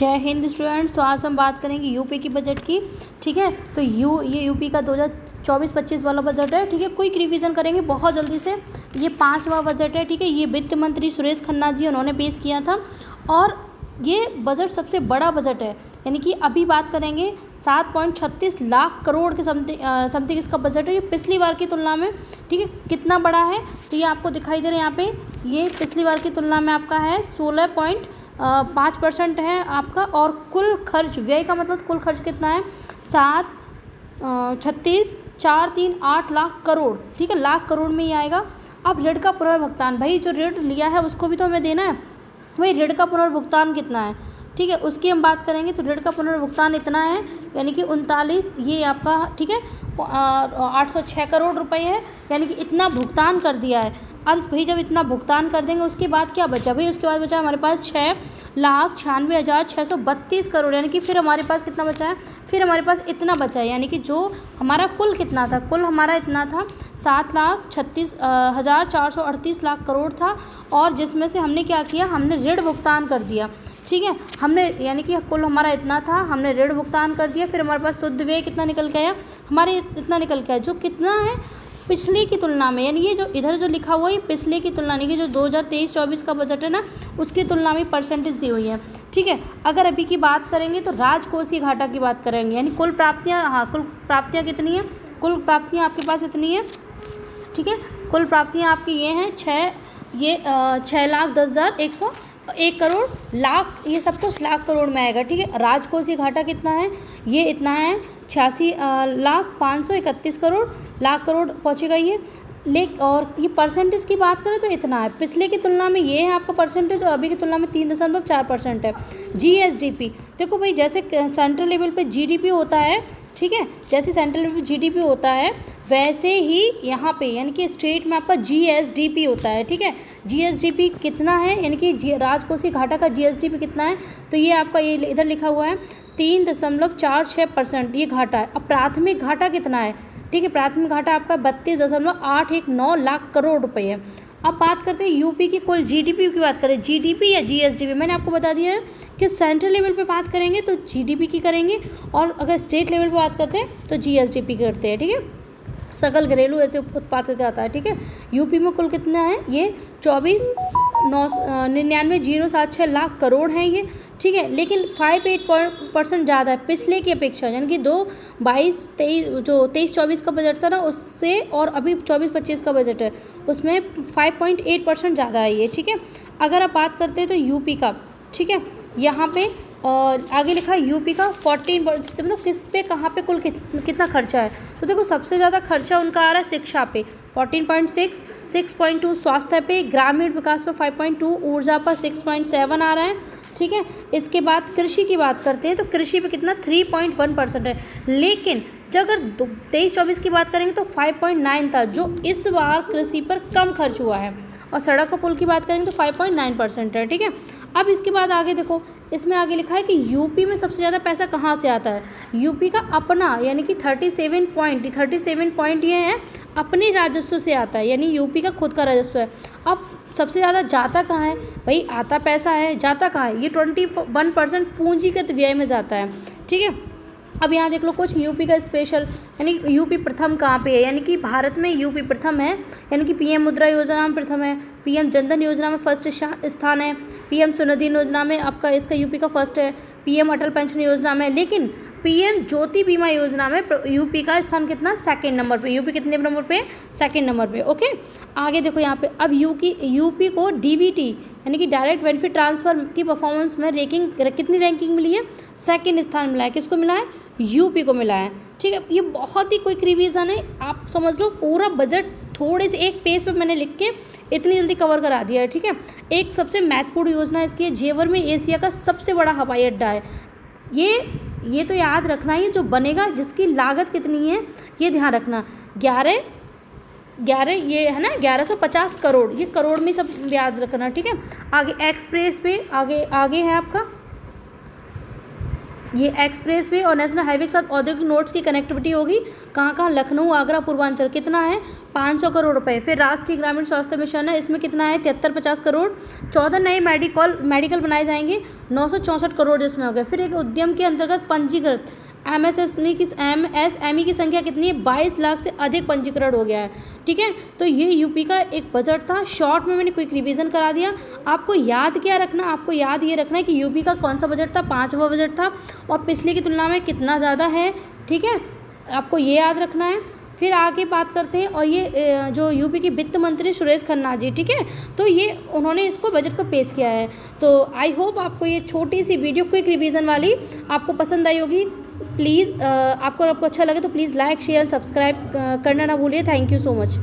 जय हिंद स्टूडेंट्स। तो आज हम बात करेंगे यूपी की बजट की। ठीक है, तो ये यूपी का 2024-25 वाला बजट है। ठीक है, क्विक रिवीजन करेंगे बहुत जल्दी से। ये 5वां बजट है। ठीक है, ये वित्त मंत्री सुरेश खन्ना जी उन्होंने पेश किया था और ये बजट सबसे बड़ा बजट है। यानी कि अभी बात करेंगे 7.36 लाख करोड़ के समथिंग इसका बजट है। ये पिछली बार की तुलना में, ठीक है, कितना बड़ा है तो ये आपको दिखाई दे रहा है यहाँ पे। ये पिछली बार की तुलना में आपका है 16.5% है आपका। और कुल खर्च, व्यय का मतलब कुल खर्च कितना है, 7,36,438 लाख करोड़। ठीक है, लाख करोड़ में ही आएगा। अब ऋण का पुनर्भुगतान, भाई जो ऋण लिया है उसको भी तो हमें देना है। भाई ऋण का पुनर्भुगतान कितना है, ठीक है, उसकी हम बात करेंगे। तो ऋण का पुनर्भुगतान इतना है, यानी कि 39, ये आपका, ठीक है, 806 करोड़ रुपए है। यानी कि इतना भुगतान कर दिया है। और भाई जब इतना भुगतान कर देंगे उसके बाद क्या बचा, भाई उसके बाद बचा हमारे पास 6,96,632 करोड़। यानी कि फिर हमारे पास कितना बचा है, फिर हमारे पास इतना बचा है। यानी कि जो हमारा कुल कितना था, कुल हमारा इतना था 7,36,438 लाख करोड़ था। और जिसमें से हमने क्या किया, हमने ऋण भुगतान कर दिया। ठीक है, हमने, यानी कि कुल हमारा इतना था, हमने ऋण भुगतान कर दिया। फिर हमारे पास शुद्ध व्यय कितना निकल के आया, हमारे इतना निकल के आया, जो कितना है पिछले की तुलना में। यानी ये जो इधर जो लिखा हुआ है ये पिछले की तुलना, यानी कि जो 2023-24 का बजट है ना, उसकी तुलना में परसेंटेज दी हुई है। ठीक है, अगर अभी की बात करेंगे तो राजकोषीय घाटा की बात करेंगे। यानी कुल प्राप्तियाँ, हाँ, कुल प्राप्तियाँ कितनी है, कुल प्राप्तियाँ आपके पास इतनी है। ठीक है, कुल प्राप्तियाँ आपकी ये हैं 6,10,101 करोड़, लाख, ये सब कुछ लाख करोड़ में आएगा। ठीक है, राजकोषीय घाटा कितना है, ये इतना है 86,531 करोड़, लाख करोड़ पहुँचेगा ये। और ये परसेंटेज की बात करें तो इतना है, पिछले की तुलना में ये है आपका परसेंटेज, और अभी की तुलना में 3.4% है। जीएसडीपी, देखो भाई, जैसे सेंट्रल लेवल पे जीडीपी होता है, ठीक है, जैसे सेंट्रल लेवल पे जीडीपी होता है वैसे ही यहाँ पे, यानी कि स्टेट में आपका जीएसडीपी होता है। ठीक है, जीएसडीपी कितना है, यानी कि राजकोषीय घाटा का जीएसडीपी कितना है, तो ये आपका, ये इधर लिखा हुआ है 3.46% ये घाटा है। अब प्राथमिक घाटा कितना है, ठीक है, प्राथमिक घाटा आपका 32.819 लाख करोड़ रुपए है। अब बात करते हैं यूपी की कुल जीडीपी की बात करें, जीडीपी या जीएसडीपी, मैंने आपको बता दिया है कि सेंट्रल लेवल पे बात करेंगे तो जीडीपी की करेंगे, और अगर स्टेट लेवल पे बात करते हैं तो जीएसडीपी करते हैं। ठीक है, सकल घरेलू ऐसे उत्पाद करके आता है। ठीक है, यूपी में कुल कितना है, ये 24,99,076 लाख करोड़ हैं ये। ठीक है, लेकिन 58% ज़्यादा है पिछले की अपेक्षा, यानी कि 23-24 का बजट था ना उससे, और अभी 24-25 का बजट है उसमें 5.8% ज़्यादा है ये। ठीक है, अगर आप बात करते हैं तो यूपी का, ठीक है, यहाँ पे आगे लिखा है यूपी का 14%, मतलब किस पे, कहाँ पे कुल कितना खर्चा है। तो देखो सबसे ज़्यादा खर्चा उनका आ रहा है शिक्षा पे 14.6, 6.2 स्वास्थ्य पे, ग्रामीण विकास पे 5.2, ऊर्जा पर 6.7 आ रहा है। ठीक है, इसके बाद कृषि की बात करते हैं तो कृषि पे कितना 3.1% है। लेकिन जब अगर 23-24 की बात करेंगे तो 5.9 था, जो इस बार कृषि पर कम खर्च हुआ है। और सड़क और पुल की बात करेंगे तो 5.9% है। ठीक है, अब इसके बाद आगे देखो, इसमें आगे लिखा है कि यूपी में सबसे ज़्यादा पैसा कहाँ से आता है, यूपी का अपना, यानी कि 37 पॉइंट ये है अपने राजस्व से आता है, यानी यूपी का खुद का राजस्व है। अब सबसे ज़्यादा जाता कहाँ है, भाई आता पैसा है, जाता कहाँ है, ये 21% पूंजीगत व्यय में जाता है। ठीक है, अब यहाँ देख लो कुछ यूपी का स्पेशल, यानी यूपी प्रथम कहाँ पे है, यानी कि भारत में यूपी प्रथम है। यानी कि पीएम मुद्रा योजना में प्रथम है, पीएम जनधन योजना में फर्स्ट स्थान है, पीएम स्वनिधि योजना में आपका इसका यूपी का फर्स्ट है, पीएम अटल पेंशन योजना में, लेकिन पीएम ज्योति बीमा योजना में यूपी का स्थान कितना, 2nd नंबर पे। यूपी कितने नंबर पे, 2nd नंबर पे। ओके, आगे देखो यहाँ पे, अब यूपी को डीबीटी यानी कि डायरेक्ट बेनिफिट ट्रांसफर की परफॉर्मेंस में कितनी रैंकिंग मिली है, 2nd स्थान मिला है। किसको मिला है, यूपी को मिला है। ठीक है, ये बहुत ही क्विक रिवीजन है, आप समझ लो पूरा बजट थोड़े से एक पेज पे मैंने लिख के इतनी जल्दी कवर करा दिया है। ठीक है, एक सबसे महत्वपूर्ण योजना इसकी है, जेवर में एशिया का सबसे बड़ा हवाई अड्डा है। ये तो याद रखना ही, जो बनेगा जिसकी लागत कितनी है ये ध्यान रखना, 11 ये है ना 1150 करोड़, ये करोड़ में सब याद रखना। ठीक है, आगे एक्सप्रेस पे आगे है आपका ये एक्सप्रेस वे और नेशनल हाईवे के साथ औद्योगिक नोड्स की कनेक्टिविटी होगी। कहाँ कहाँ? लखनऊ, आगरा, पूर्वांचल। कितना है? 500 करोड़ रुपए। फिर राष्ट्रीय ग्रामीण स्वास्थ्य मिशन है, इसमें कितना है? 7350 करोड़। 14 नए मेडिकल बनाए जाएंगे, 964 करोड़ इसमें हो गए। फिर एक उद्यम के अंतर्गत पंजीकृत एमएसएमई की संख्या कितनी है? 22 लाख से अधिक पंजीकरण हो गया है। ठीक है, तो ये यूपी का एक बजट था। शॉर्ट में मैंने क्विक रिवीजन करा दिया। आपको याद क्या रखना? आपको याद ये रखना है कि यूपी का कौन सा बजट था? 5वां बजट था और पिछले की तुलना में कितना ज़्यादा है। ठीक है, आपको ये याद रखना है। फिर आगे बात करते हैं, और ये जो यूपी के वित्त मंत्री सुरेश खन्ना जी, ठीक है, तो ये उन्होंने इसको बजट को पेश किया है। तो आई होप आपको ये छोटी सी वीडियो क्विक रिवीजन वाली आपको पसंद आई होगी। प्लीज़ आपको अच्छा लगे तो प्लीज़ लाइक शेयर सब्सक्राइब करना ना भूलिए। Thank you so much.